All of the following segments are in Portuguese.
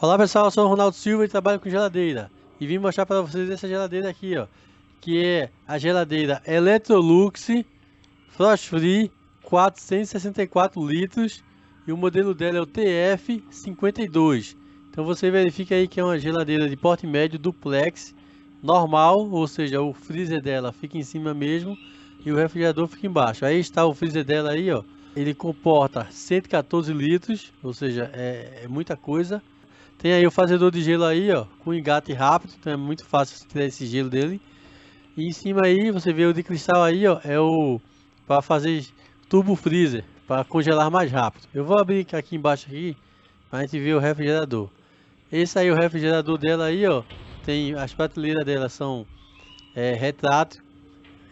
Olá pessoal, eu sou o Ronaldo Silva e trabalho com geladeira. E vim mostrar para vocês essa geladeira aqui, ó. Que é a geladeira Electrolux Frost Free 464 litros. E o modelo dela é o TF52. Então você verifica aí que é uma geladeira de porte médio duplex normal, ou seja, o freezer dela fica em cima mesmo e o refrigerador fica embaixo. Aí está o freezer dela aí, ó. Ele comporta 114 litros, ou seja, é muita coisa. Tem aí o fazedor de gelo aí, ó, com engate rápido, então é muito fácil tirar esse gelo dele. E em cima aí, você vê o de cristal aí, ó, é o para fazer turbo freezer, para congelar mais rápido. Eu vou abrir aqui embaixo aqui, pra gente ver o refrigerador. Esse aí, o refrigerador dela aí, ó, tem as prateleiras dela são retrátil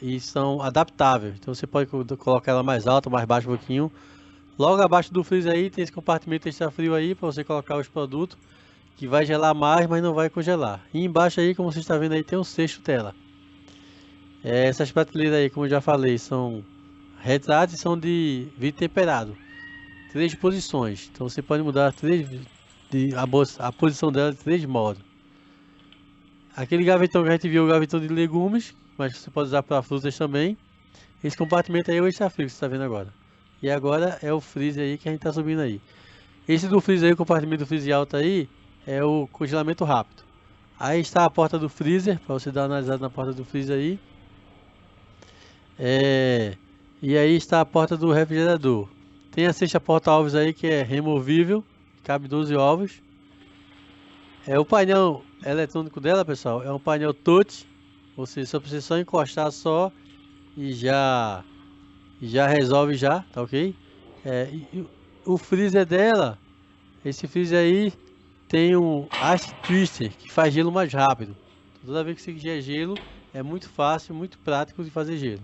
e são adaptáveis. Então você pode colocar ela mais alta, mais baixa um pouquinho. Logo abaixo do freezer aí tem esse compartimento extra frio aí para você colocar os produtos, que vai gelar mais, mas não vai congelar. E embaixo aí, como você está vendo aí, tem um cesto dela. Essas prateleiras aí, como eu já falei, são retráteis e são de vidro temperado. 3 posições. Então você pode mudar a posição dela de 3 modos. Aquele gavetão que a gente viu, o gavetão de legumes, mas você pode usar para frutas também. Esse compartimento aí é o extra frio que você está vendo agora. E agora é o freezer aí que a gente está subindo aí. Esse do freezer aí, o compartimento do freezer alto aí, é o congelamento rápido. Aí está a porta do freezer, para você dar uma analisada na porta do freezer aí. E aí está a porta do refrigerador. Tem a cesta porta-ovos aí que é removível, cabe 12 ovos. O painel eletrônico dela, pessoal, é um painel touch. Você só precisa só encostar só e já resolve já, tá ok? E o freezer dela, esse freezer aí tem um Ice Twister que faz gelo mais rápido. Toda vez que você quiser gelo, é muito fácil, muito prático de fazer gelo.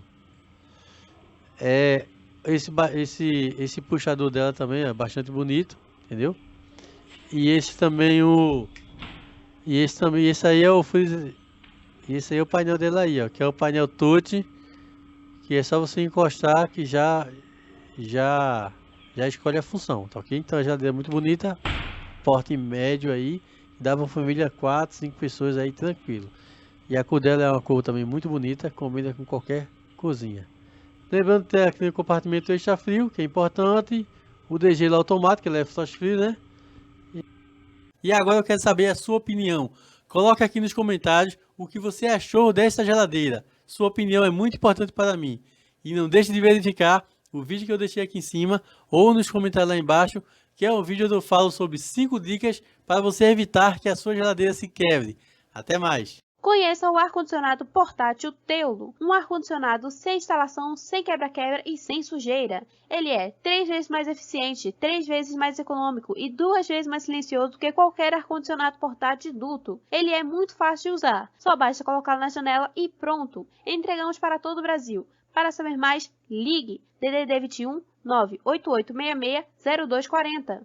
Esse puxador dela também é bastante bonito, entendeu? E esse também esse aí é o freezer. Esse aí é o painel dela aí, ó, que é o painel touch, que é só você encostar que já escolhe a função, tá ok? Então a geladeira é muito bonita, porte médio aí, dá pra família 4, 5 pessoas aí tranquilo. E a cor dela é uma cor também muito bonita, combina com qualquer cozinha. Lembrando que tem aqui no compartimento extra frio, que é importante, o degelo automático, ele é frost free, né? E agora eu quero saber a sua opinião. Coloque aqui nos comentários o que você achou dessa geladeira. Sua opinião é muito importante para mim. E não deixe de verificar o vídeo que eu deixei aqui em cima ou nos comentários lá embaixo, que é um vídeo onde eu falo sobre 5 dicas para você evitar que a sua geladeira se quebre. Até mais! Conheça o ar-condicionado portátil Teulo, um ar-condicionado sem instalação, sem quebra-quebra e sem sujeira. Ele é 3 vezes mais eficiente, 3 vezes mais econômico e 2 vezes mais silencioso do que qualquer ar-condicionado portátil duto. Ele é muito fácil de usar, só basta colocá-lo na janela e pronto. Entregamos para todo o Brasil. Para saber mais, ligue DDD 21 98866 0240.